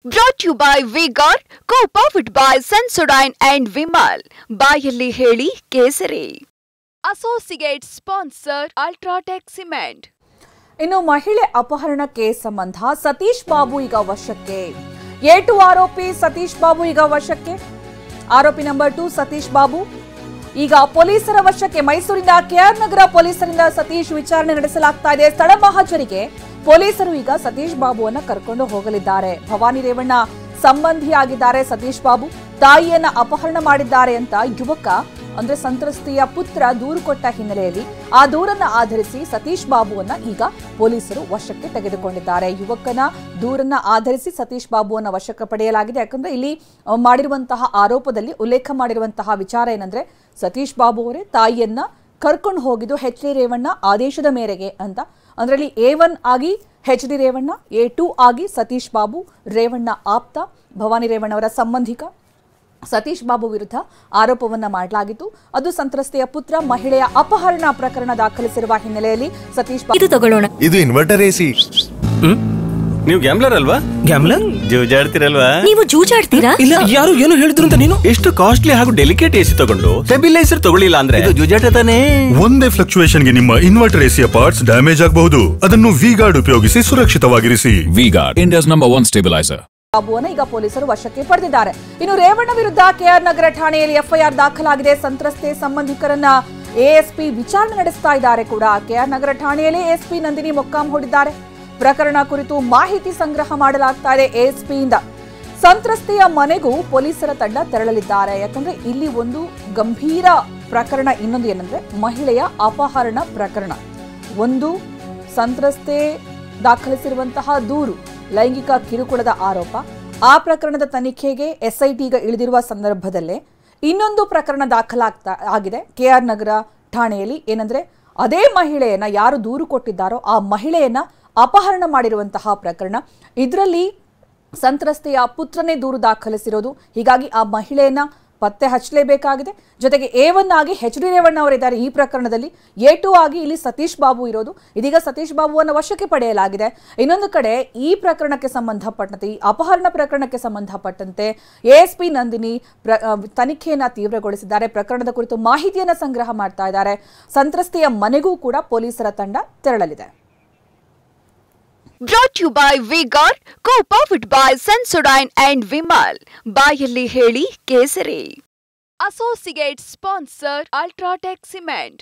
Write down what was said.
Brought to you by V-Guard, co-powered by Sensodyne and Vimal. ಬಾಯಲ್ಲಿ ಹೇಳಿ ಕೇಸರಿ. Associate sponsor Ultratech Cement. ಇನ್ನು ಮಹಿಳೆ ಅಪಹರಣಕ್ಕೆ ಸಂಬಂಧ ಸತೀಶ್ ಬಾಬು ಈಗ ವಶಕ್ಕೆ. A2 ಆರೋಪಿ ಸತೀಶ್ ಬಾಬು ಈಗ ವಶಕ್ಕೆ. ಆರೋಪಿ ನಂಬರ್ 2 ಸತೀಶ್ ಬಾಬು ಈಗ ಪೊಲೀಸರ ವಶಕ್ಕೆ. ಮೈಸೂರಿನ ಕೆಆರ್ ನಗರ ಪೊಲೀಸರಿಂದ ಸತೀಶ್ ವಿಚಾರಣೆ ನಡೆಸಲಾಗ್ತಾ ಇದೆ. ಸ್ಥಳ ಮಹಜರಿಗೆ ಪೊಲೀಸರು ಈಗ ಸತೀಶ್ ಬಾಬುವನ್ನ ಕರ್ಕೊಂಡು ಹೋಗಲಿದ್ದಾರೆ. ಭವಾನಿ ರೇವಣ್ಣ ಸಂಬಂಧಿಯಾಗಿದ್ದಾರೆ ಸತೀಶ್ ಬಾಬು. ತಾಯಿಯನ್ನ ಅಪಹರಣ ಮಾಡಿದ್ದಾರೆ ಅಂತ ಯುವಕ ಅಂದ್ರೆ ಸಂತ್ರಸ್ತೆಯ ಪುತ್ರ ದೂರು ಕೊಟ್ಟ ಹಿನ್ನೆಲೆಯಲ್ಲಿ ಆ ದೂರನ್ನ ಆಧರಿಸಿ ಸತೀಶ್ ಬಾಬುವನ್ನ ಈಗ ಪೊಲೀಸರು ವಶಕ್ಕೆ ತೆಗೆದುಕೊಂಡಿದ್ದಾರೆ. ಯುವಕನ ದೂರನ್ನ ಆಧರಿಸಿ ಸತೀಶ್ ಬಾಬುವನ್ನ ವಶಕ್ಕೆ ಪಡೆಯಲಾಗಿದೆ. ಯಾಕಂದ್ರೆ ಇಲ್ಲಿ ಮಾಡಿರುವಂತಹ ಆರೋಪದಲ್ಲಿ ಉಲ್ಲೇಖ ಮಾಡಿರುವಂತಹ ವಿಚಾರ ಏನಂದ್ರೆ ಸತೀಶ್ ಬಾಬು ಅವರೇ ತಾಯಿಯನ್ನ ಕರ್ಕೊಂಡು ಹೋಗಿದ್ದು ಎಚ್.ಡಿ. ರೇವಣ್ಣ ಆದೇಶದ ಮೇರೆಗೆ ಅಂತ. ಅದರಲ್ಲಿ A1 ಆಗಿ ಎಚ್.ಡಿ. ರೇವಣ್ಣ, A2 ಆಗಿ ಸತೀಶ್ ಬಾಬು, ರೇವಣ್ಣ ಆಪ್ತ, ಭವಾನಿ ರೇವಣ್ಣ ಅವರ ಸಂಬಂಧಿಕ ಸತೀಶ್ ಬಾಬು ವಿರುದ್ಧ ಆರೋಪವನ್ನ ಮಾಡಲಾಗಿತ್ತು. ಅದು ಸಂತ್ರಸ್ತೆಯ ಪುತ್ರ ಮಹಿಳೆಯ ಅಪಹರಣ ಪ್ರಕರಣ ದಾಖಲಿಸಿರುವ ಹಿನ್ನೆಲೆಯಲ್ಲಿ ಸತೀಶ್ ಬಾಬು ಇದು ಇನ್ವರ್ಟರ್ ಎಸಿ. ನೀವು ಗ್ಯಾಮ್ಲರ್ ಅಲ್ವಾ? ಗ್ಯಾಮ್ಲರ್ ಜೂಜಾಡ್ತಿರಲ್ವಾ? ನೀವು ಜೂಜಾಡ್ತೀರಾ? ಇಲ್ಲ, ಯಾರು ಏನು ಹೇಳಿದ್ರು ಅಂತ ನೀನು ಎಷ್ಟು ಕಾಸ್ಟ್ಲಿ ಹಾಗೂ ಡೆಲಿಕೇಟ್ ಎಸಿ ತಗೊಂಡು ಸ್ಟೆಬಿಲೈಸರ್ ತಗೊಳ್ಳಿಲ್ಲ ಅಂದ್ರೆ ಇದು ಜೂಜಾಟ ತಾನೇ. ಒಂದೇ ಫ್ಲಕ್ಚುಯೇಷನ್ ಗೆ ನಿಮ್ಮ ಇನ್ವರ್ಟರ್ ಎಸಿಯ ಪಾರ್ಟ್ಸ್ ಡ್ಯಾಮೇಜ್ ಆಗಬಹುದು. ಅದನ್ನು V-Guard ಉಪಯೋಗಿಸಿ ಸುರಕ್ಷಿತವಾಗಿರಿಸಿ. V-Guard, India's #1 stabilizer. ಬಾಬುವನ್ನ ಈಗ ಪೊಲೀಸರು ವಶಕ್ಕೆ ಪಡೆದಿದ್ದಾರೆ. ಇನ್ನು ರೇವಣ್ಣ ವಿರುದ್ಧ ಕೆಆರ್ ನಗರ ಠಾಣೆಯಲ್ಲಿ ಎಫ್ಐಆರ್ ದಾಖಲಾಗಿದೆ. ಸಂತ್ರಸ್ತೆ ಸಂಬಂಧಿಕರನ್ನ ಎಎಸ್ಪಿ ವಿಚಾರಣೆ ನಡೆಸ್ತಾ ಇದ್ದಾರೆ ಕೂಡ. ಕೆಆರ್ ನಗರ ಠಾಣೆಯಲ್ಲಿ ಎಎಸ್ಪಿ ನಂದಿನಿ ಮೊಕ್ಕಾಂ ಹೂಡಿದ್ದಾರೆ. ಪ್ರಕರಣ ಕುರಿತು ಮಾಹಿತಿ ಸಂಗ್ರಹ ಮಾಡಲಾಗ್ತಾ ಇದೆ ಎಎಸ್ಪಿಯಿಂದ. ಸಂತ್ರಸ್ತೆಯ ಮನೆಗೂ ಪೊಲೀಸರ ತಂಡ ತೆರಳಲಿದ್ದಾರೆ. ಯಾಕಂದ್ರೆ ಇಲ್ಲಿ ಒಂದು ಗಂಭೀರ ಪ್ರಕರಣ ಇನ್ನೊಂದು ಏನಂದ್ರೆ ಮಹಿಳೆಯ ಅಪಹರಣ ಪ್ರಕರಣ. ಒಂದು ಸಂತ್ರಸ್ತೆ ದಾಖಲಿಸಿರುವಂತಹ ದೂರು ಲೈಂಗಿಕ ಕಿರುಕುಳದ ಆರೋಪ. ಆ ಪ್ರಕರಣದ ತನಿಖೆಗೆ SIT ಈಗ ಇಳಿದಿರುವ ಸಂದರ್ಭದಲ್ಲೇ ಇನ್ನೊಂದು ಪ್ರಕರಣ ದಾಖಲಾಗ್ತಾ ಆಗಿದೆ ಕೆಆರ್ ನಗರ ಠಾಣೆಯಲ್ಲಿ. ಏನಂದ್ರೆ ಅದೇ ಮಹಿಳೆಯನ್ನ ಯಾರು ದೂರು ಕೊಟ್ಟಿದ್ದಾರೋ ಆ ಮಹಿಳೆಯನ್ನ ಅಪಹರಣ ಮಾಡಿರುವಂತಹ ಪ್ರಕರಣ. ಇದರಲ್ಲಿ ಸಂತ್ರಸ್ತೆಯ ಪುತ್ರನೇ ದೂರು ದಾಖಲಿಸಿರೋದು. ಹೀಗಾಗಿ ಆ ಮಹಿಳೆಯನ್ನ ಪತ್ತೆ ಹಚ್ಚಲೇಬೇಕಾಗಿದೆ. ಜೊತೆಗೆ A1 ಆಗಿ ಎಚ್.ಡಿ. ರೇವಣ್ಣ ಅವರಿದ್ದಾರೆ ಈ ಪ್ರಕರಣದಲ್ಲಿ. A2 ಆಗಿ ಇಲ್ಲಿ ಸತೀಶ್ ಬಾಬು ಇರೋದು. ಇದೀಗ ಸತೀಶ್ ಬಾಬುವನ್ನು ವಶಕ್ಕೆ ಪಡೆಯಲಾಗಿದೆ. ಇನ್ನೊಂದು ಕಡೆ ಈ ಪ್ರಕರಣಕ್ಕೆ ಸಂಬಂಧಪಟ್ಟಂತೆ, ಈ ಅಪಹರಣ ಪ್ರಕರಣಕ್ಕೆ ಸಂಬಂಧಪಟ್ಟಂತೆ ಎಎಸ್ಪಿ ನಂದಿನಿ ತನಿಖೆಯನ್ನ ತೀವ್ರಗೊಳಿಸಿದ್ದಾರೆ. ಪ್ರಕರಣದ ಕುರಿತು ಮಾಹಿತಿಯನ್ನ ಸಂಗ್ರಹ ಮಾಡ್ತಾ ಇದ್ದಾರೆ. ಸಂತ್ರಸ್ತೆಯ ಮನೆಗೂ ಕೂಡ ಪೊಲೀಸರ ತಂಡ ತೆರಳಲಿದೆ. Brought to you by V-Guard, co-powered by Sensodyne and Vimal. ಬಾಯಲ್ಲಿ ಹೇಳಿ ಕೇಸರಿ. Associate sponsor Ultratech Cement.